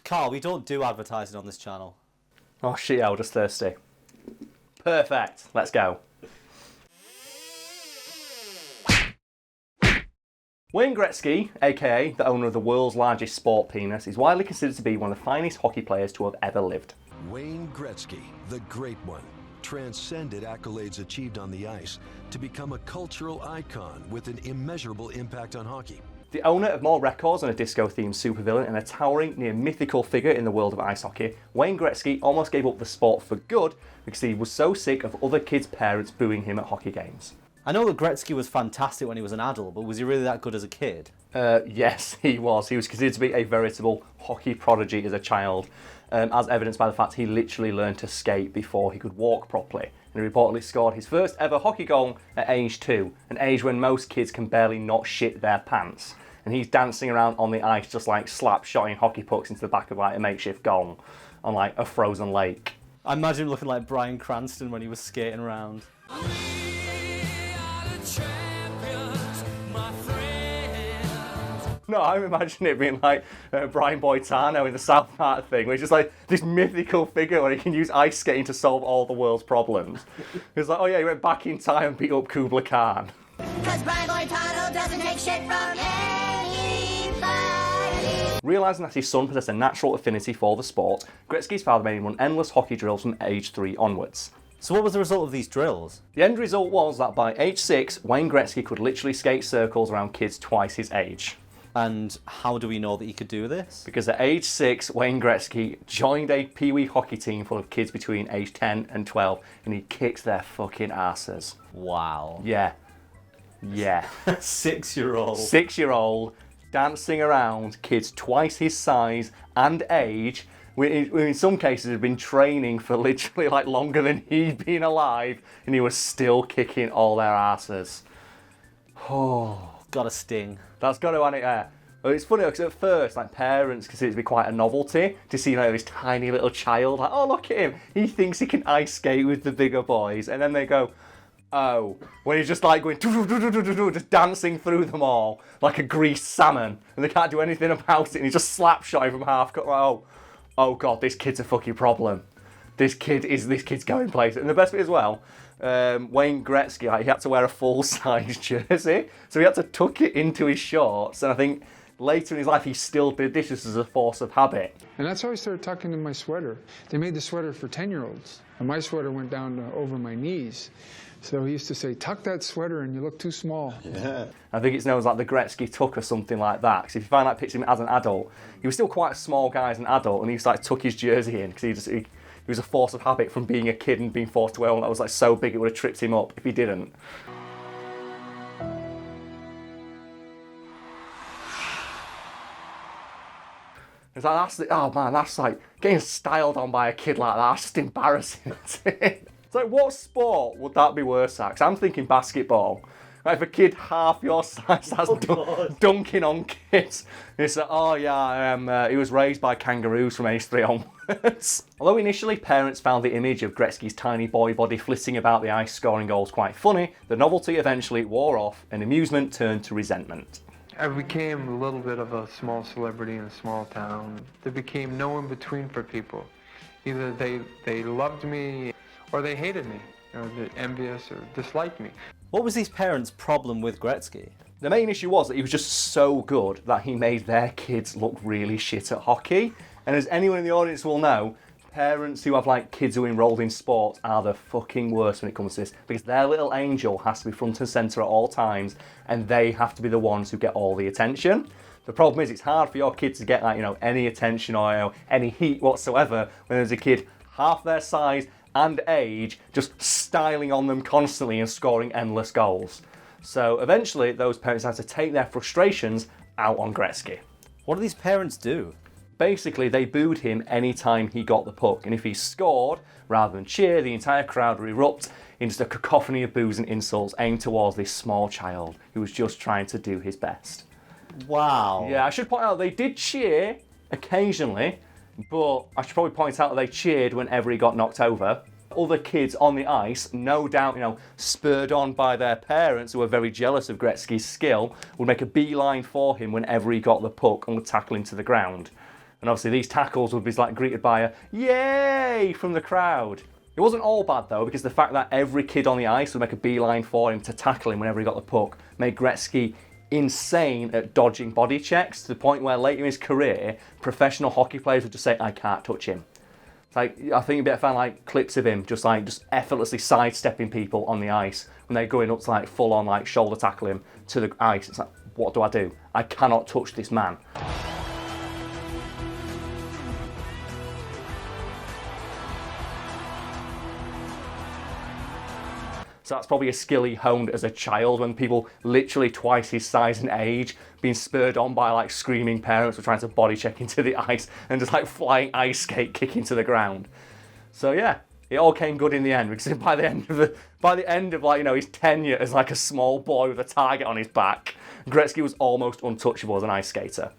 Karl, we don't do advertising on this channel. Oh shit, I was just thirsty. Perfect, let's go. Wayne Gretzky, aka the owner of the world's largest sport penis, is widely considered to be one of the finest hockey players to have ever lived. Wayne Gretzky, the Great One, transcended accolades achieved on the ice to become a cultural icon with an immeasurable impact on hockey. The owner of more records than a disco-themed supervillain and a towering, near-mythical figure in the world of ice hockey, Wayne Gretzky almost gave up the sport for good because he was so sick of other kids' parents booing him at hockey games. I know that Gretzky was fantastic when he was an adult, but was he really that good as a kid? Yes, he was. He was considered to be a veritable hockey prodigy as a child, as evidenced by the fact he literally learned to skate before he could walk properly. And he reportedly scored his first ever hockey goal at age 2, an age when most kids can barely not shit their pants. And he's dancing around on the ice just like slap-shotting hockey pucks into the back of like a makeshift goal on like a frozen lake. I imagine him looking like Bryan Cranston when he was skating around. No, I imagine it being like Brian Boitano in the South Park thing, where he's just like this mythical figure where he can use ice skating to solve all the world's problems. It's like, oh yeah, he went back in time and beat up Kublai Khan. Cause Brian Boitano doesn't take shit from anybody. Realising that his son possessed a natural affinity for the sport, Gretzky's father made him run endless hockey drills from age 3 onwards. So what was the result of these drills? The end result was that by age 6, Wayne Gretzky could literally skate circles around kids twice his age. And how do we know that he could do this? Because at age 6, Wayne Gretzky joined a pee-wee hockey team full of kids between age 10 and 12, and he kicked their fucking asses. Wow. Yeah. 6-year-old. 6-year-old, dancing around kids twice his size and age, in some cases had been training for literally like longer than he'd been alive, and he was still kicking all their asses. Oh. Got a sting. That's got to add it there. But it's funny because at first, like, parents consider it to be quite a novelty to see, like, this tiny little child, like, oh, look at him, he thinks he can ice skate with the bigger boys. And then they go, oh, when he's just like going, just dancing through them all like a greased salmon, and they can't do anything about it, and he's just slap-shotting from half cut, like, oh God, this kid's a fucking problem. This kid's going places. And the best bit as well, Wayne Gretzky, like, he had to wear a full-size jersey, so he had to tuck it into his shorts, and I think later in his life he still did this just as a force of habit. And that's how I started tucking in my sweater. They made the sweater for 10-year-olds, and my sweater went down to over my knees. So he used to say, tuck that sweater and you look too small. Yeah. I think it's known as like the Gretzky tuck or something like that, because if you find like picture him as an adult, he was still quite a small guy as an adult, and he used to like tuck his jersey in, because he was a force of habit from being a kid and being forced to wear one that was like so big it would have tripped him up if he didn't. It's like, that's like getting styled on by a kid like that. That's just embarrassing. It's like, what sport would that be worse at? 'Cause I'm thinking basketball. Like, if a kid half your size starts dunking on kids, it's like, oh yeah, he was raised by kangaroos from age 3 onwards. Although initially parents found the image of Gretzky's tiny boy body flitting about the ice scoring goals quite funny, the novelty eventually wore off and amusement turned to resentment. I became a little bit of a small celebrity in a small town. There became no in-between for people. Either they loved me or they hated me, or they're envious or disliked me. What was these parents' problem with Gretzky? The main issue was that he was just so good that he made their kids look really shit at hockey. And as anyone in the audience will know, parents who have like kids who are enrolled in sports are the fucking worst when it comes to this, because their little angel has to be front and centre at all times, and they have to be the ones who get all the attention. The problem is it's hard for your kids to get, like, you know, any attention or, you know, any heat whatsoever when there's a kid half their size and age just styling on them constantly and scoring endless goals. So eventually those parents had to take their frustrations out on Gretzky. What do these parents do? Basically, they booed him anytime he got the puck, and if he scored, rather than cheer, the entire crowd would erupt in just a cacophony of boos and insults aimed towards this small child who was just trying to do his best. Wow. Yeah, I should point out they did cheer occasionally, but I should probably point out that they cheered whenever he got knocked over. Other kids on the ice, no doubt, you know, spurred on by their parents who were very jealous of Gretzky's skill, would make a beeline for him whenever he got the puck and would tackle him to the ground. And obviously these tackles would be like greeted by a yay from the crowd. It wasn't all bad though, because the fact that every kid on the ice would make a beeline for him to tackle him whenever he got the puck made Gretzky insane at dodging body checks, to the point where later in his career, professional hockey players would just say, I can't touch him. It's like, I think you'd be able to find like clips of him just effortlessly sidestepping people on the ice when they're going up to like full on like shoulder tackle him to the ice. It's like, what do I do? I cannot touch this man. So that's probably a skill he honed as a child, when people literally twice his size and age being spurred on by like screaming parents were trying to body check into the ice and just like flying ice skate kicking to the ground. So yeah, it all came good in the end, because by the end of like, you know, his tenure as like a small boy with a target on his back, Gretzky was almost untouchable as an ice skater.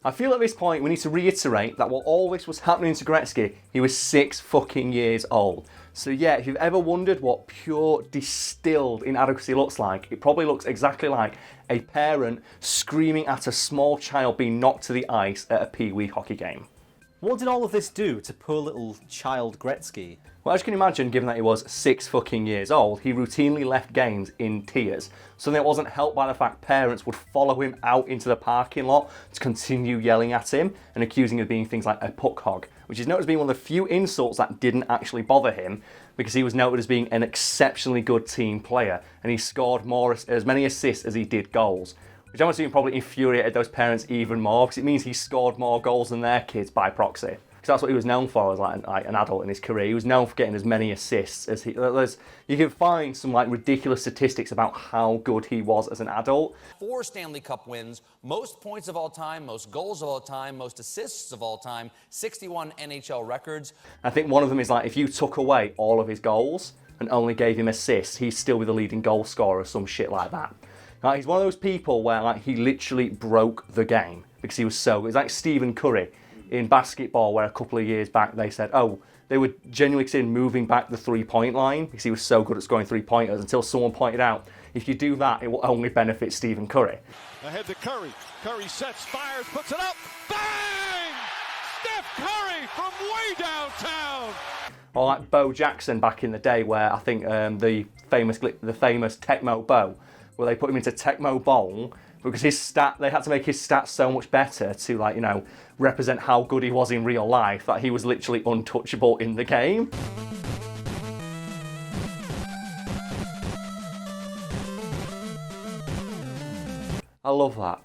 I feel at this point we need to reiterate that while all this was happening to Gretzky, he was 6 fucking years old. So yeah, if you've ever wondered what pure distilled inadequacy looks like, it probably looks exactly like a parent screaming at a small child being knocked to the ice at a pee-wee hockey game. What did all of this do to poor little child Gretzky? Well, as you can imagine, given that he was 6 fucking years old, he routinely left games in tears. Something that wasn't helped by the fact parents would follow him out into the parking lot to continue yelling at him and accusing him of being things like a puck hog, which is noted as being one of the few insults that didn't actually bother him, because he was noted as being an exceptionally good team player, and he scored as many assists as he did goals. Which I'm assuming probably infuriated those parents even more, because it means he scored more goals than their kids by proxy. Because that's what he was known for as like an adult in his career. He was known for getting as many assists as he... You can find some like ridiculous statistics about how good he was as an adult. 4 Stanley Cup wins, most points of all time, most goals of all time, most assists of all time, 61 NHL records. I think one of them is like, if you took away all of his goals and only gave him assists, he'd still be the leading goal scorer or some shit like that. Like, he's one of those people where like he literally broke the game because he was so good. It's like Stephen Curry in basketball, where a couple of years back they said, oh, they were genuinely considering moving back the 3-point line because he was so good at scoring 3-pointers, until someone pointed out, if you do that, it will only benefit Stephen Curry. Ahead to Curry. Curry sets, fires, puts it up. Bang! Steph Curry from way downtown. Or like Bo Jackson back in the day, where I think the famous Tecmo Bo, where they put him into Tecmo Bowl because they had to make his stats so much better to, like, you know, represent how good he was in real life, that he was literally untouchable in the game. I love that.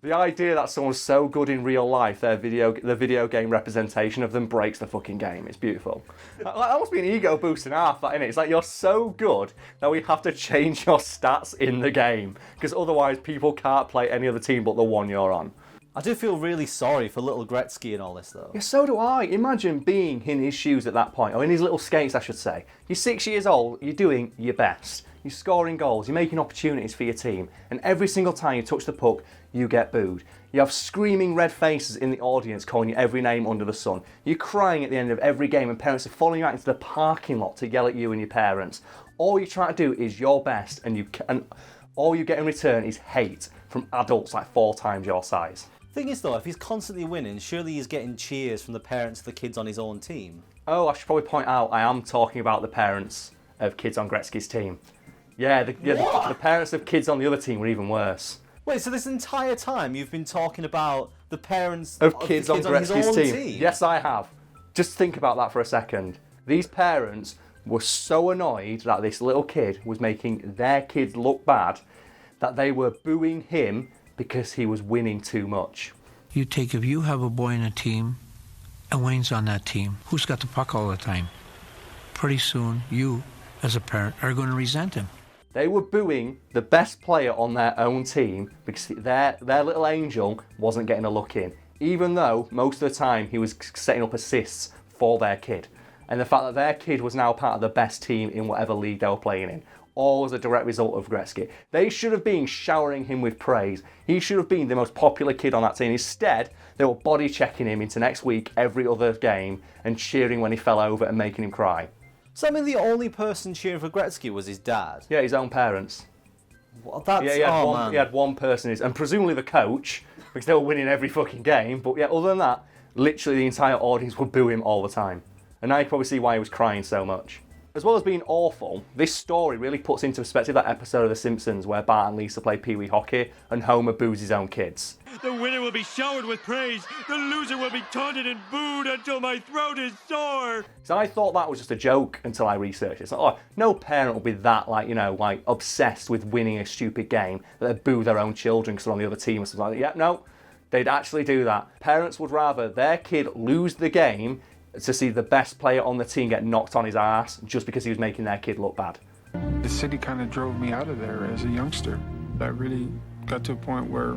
The idea that someone's so good in real life, the video game representation of them breaks the fucking game. It's beautiful. That must be an ego boost and a half, that, innit? It's like, you're so good that we have to change your stats in the game, because otherwise people can't play any other team but the one you're on. I do feel really sorry for little Gretzky and all this, though. Yeah, so do I. Imagine being in his shoes at that point, or in his little skates, I should say. You're 6 years old, you're doing your best. You're scoring goals, you're making opportunities for your team, and every single time you touch the puck, you get booed. You have screaming red faces in the audience calling you every name under the sun. You're crying at the end of every game, and parents are following you out into the parking lot to yell at you and your parents. All you're trying to do is your best, and all you get in return is hate from adults like 4 times your size. Thing is, though, if he's constantly winning, surely he's getting cheers from the parents of the kids on his own team. Oh, I should probably point out, I am talking about the parents of kids on Gretzky's team. Yeah, the parents of kids on the other team were even worse. Wait, so this entire time you've been talking about the parents of kids on Gretzky's his own team? Yes, I have. Just think about that for a second. These parents were so annoyed that this little kid was making their kids look bad that they were booing him because he was winning too much. If you have a boy in a team and Wayne's on that team, who's got the puck all the time? Pretty soon, you, as a parent, are going to resent him. They were booing the best player on their own team because their little angel wasn't getting a look in, even though most of the time he was setting up assists for their kid. And the fact that their kid was now part of the best team in whatever league they were playing in, all as a direct result of Gretzky. They should have been showering him with praise. He should have been the most popular kid on that team. Instead, they were body checking him into next week, every other game, and cheering when he fell over and making him cry. So I mean, the only person cheering for Gretzky was his dad? Yeah, his own parents. Well, that's... Yeah, he had one person, and presumably the coach, because they were winning every fucking game. But yeah, other than that, literally the entire audience would boo him all the time. And now you can probably see why he was crying so much. As well as being awful, this story really puts into perspective that episode of The Simpsons where Bart and Lisa play Pee Wee hockey and Homer boos his own kids. The winner will be showered with praise. The loser will be taunted and booed until my throat is sore. So I thought that was just a joke until I researched it. It's like, oh, no parent will be that, like, obsessed with winning a stupid game that they boo their own children because they're on the other team or something like that. Yeah, no, they'd actually do that. Parents would rather their kid lose the game to see the best player on the team get knocked on his ass just because he was making their kid look bad. The city kind of drove me out of there as a youngster. I really got to a point where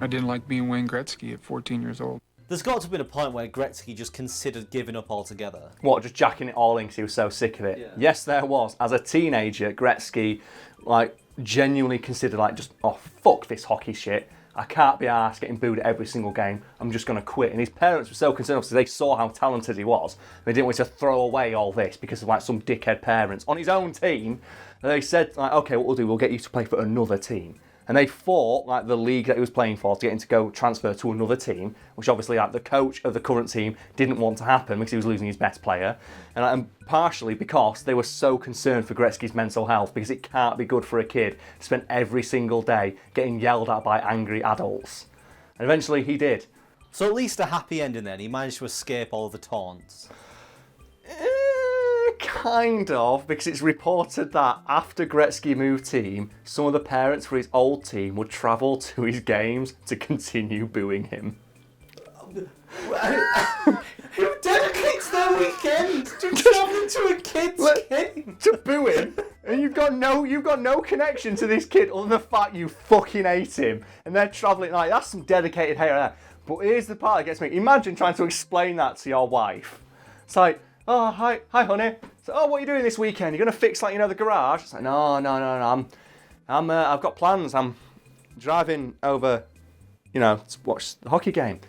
I didn't like being Wayne Gretzky at 14 years old. There's got to have been a point where Gretzky just considered giving up altogether. What, just jacking it all in because he was so sick of it? Yeah. Yes, there was. As a teenager, Gretzky, genuinely considered, just, oh, fuck this hockey shit. I can't be arsed getting booed at every single game. I'm just going to quit. And his parents were so concerned because they saw how talented he was. They didn't want to throw away all this because of some dickhead parents. On his own team, they said, okay, what we'll do, we'll get you to play for another team. And they fought the league that he was playing for to get him to go transfer to another team, which obviously the coach of the current team didn't want to happen because he was losing his best player. And partially because they were so concerned for Gretzky's mental health, because it can't be good for a kid to spend every single day getting yelled at by angry adults. And eventually he did. So at least a happy ending then. He managed to escape all the taunts. Kind of, because it's reported that after Gretzky moved team, some of the parents for his old team would travel to his games to continue booing him. Who dedicates their weekend to travelling to a kid's game? To boo him? And you've got no connection to this kid other than the fact you fucking hate him. And they're travelling, that's some dedicated hate there. But here's the part that gets me. Imagine trying to explain that to your wife. It's like, oh, hi honey. So, oh, what are you doing this weekend? You're going to fix, the garage? It's like, no. I've got plans. I'm driving over, to watch the hockey game.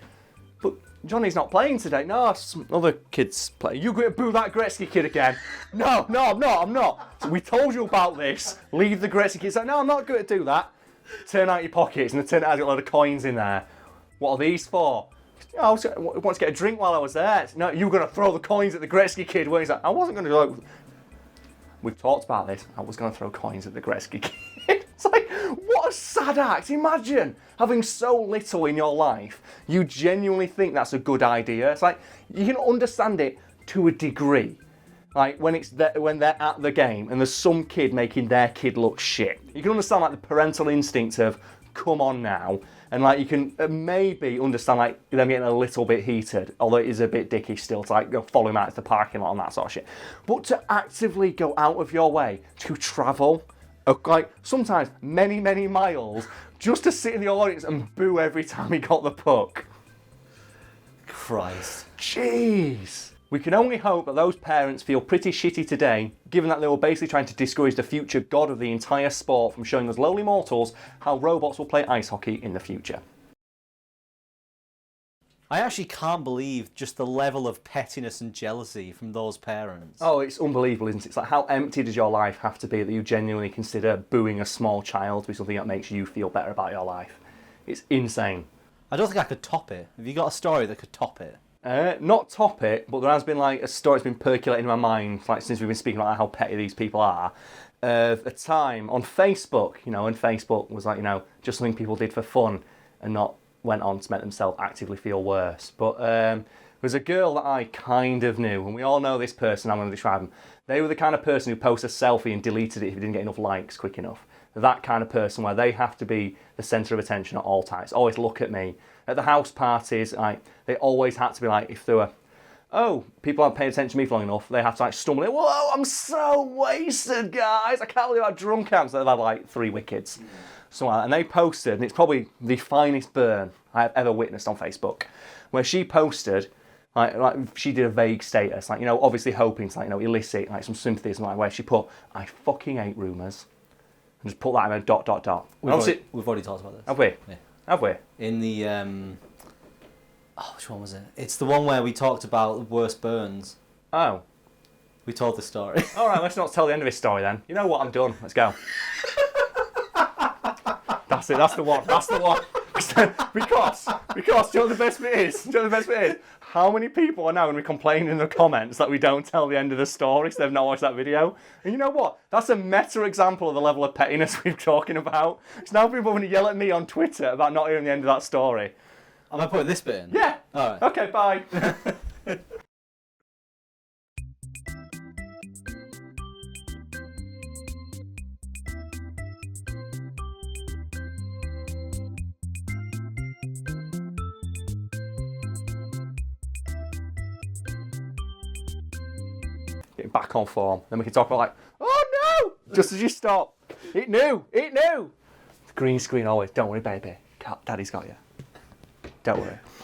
But Johnny's not playing today. No, some other kids playing. You going to boo that Gretzky kid again? No, I'm not. So we told you about this. Leave the Gretzky kid. It's like, no, I'm not going to do that. Turn out your pockets, and the turn out has got a load of coins in there. What are these for? I want to get a drink while I was there. No, you were going to throw the coins at the Gretzky kid. Where he's like, I wasn't going to We've talked about this. I was going to throw coins at the Gretzky kid. It's like, what a sad act. Imagine having so little in your life. You genuinely think that's a good idea. It's like, you can understand it to a degree. When they're at the game and there's some kid making their kid look shit. You can understand the parental instinct of, come on now. And you can maybe understand them getting a little bit heated, although it is a bit dickish still to follow him out to the parking lot and that sort of shit. But to actively go out of your way to travel, sometimes many, many miles, just to sit in the audience and boo every time he got the puck. Christ. Jeez. We can only hope that those parents feel pretty shitty today, given that they were basically trying to discourage the future god of the entire sport from showing us lowly mortals how robots will play ice hockey in the future. I actually can't believe just the level of pettiness and jealousy from those parents. Oh, it's unbelievable, isn't it? It's how empty does your life have to be that you genuinely consider booing a small child to be something that makes you feel better about your life? It's insane. I don't think I could top it. Have you got a story that could top it? Not top it, but there has been a story that's been percolating in my mind since we've been speaking about how petty these people are. Of a time on Facebook, when Facebook was just something people did for fun and not went on to make themselves actively feel worse. But there was a girl that I kind of knew, and we all know this person. I'm going to describe them. They were the kind of person who posts a selfie and deleted it if he didn't get enough likes quick enough. That kind of person where they have to be the centre of attention at all times. Always look at me. At the house parties, they always had to be if there were, people aren't paying attention to me for long enough, they have to stumble in, whoa, I'm so wasted, guys. I can't believe how drunk I am. So they've had 3 wickets. And they posted, and it's probably the finest burn I have ever witnessed on Facebook, where she posted, she did a vague status, obviously hoping to, elicit some sympathy, where she put, I fucking hate rumours. And just put that in a ... We've already talked about this. Have we? Yeah. Have we? In the, which one was it? It's the one where we talked about the worst burns. Oh. We told the story. All right, let's not tell the end of this story then. You know what, I'm done. Let's go. That's it, that's the one. That's the one. because do you know what the best bit is? Do you know what the best bit is? How many people are now going to be complaining in the comments that we don't tell the end of the story so they've not watched that video? And you know what? That's a meta example of the level of pettiness we're talking about. It's now people are going to yell at me on Twitter about not hearing the end of that story. Am I putting this bit in? Yeah. All right. Okay, bye. Getting back on form. Then we can talk about like, oh no! Just as you stop. It knew! Green screen always. Don't worry, baby. Daddy's got you. Don't worry.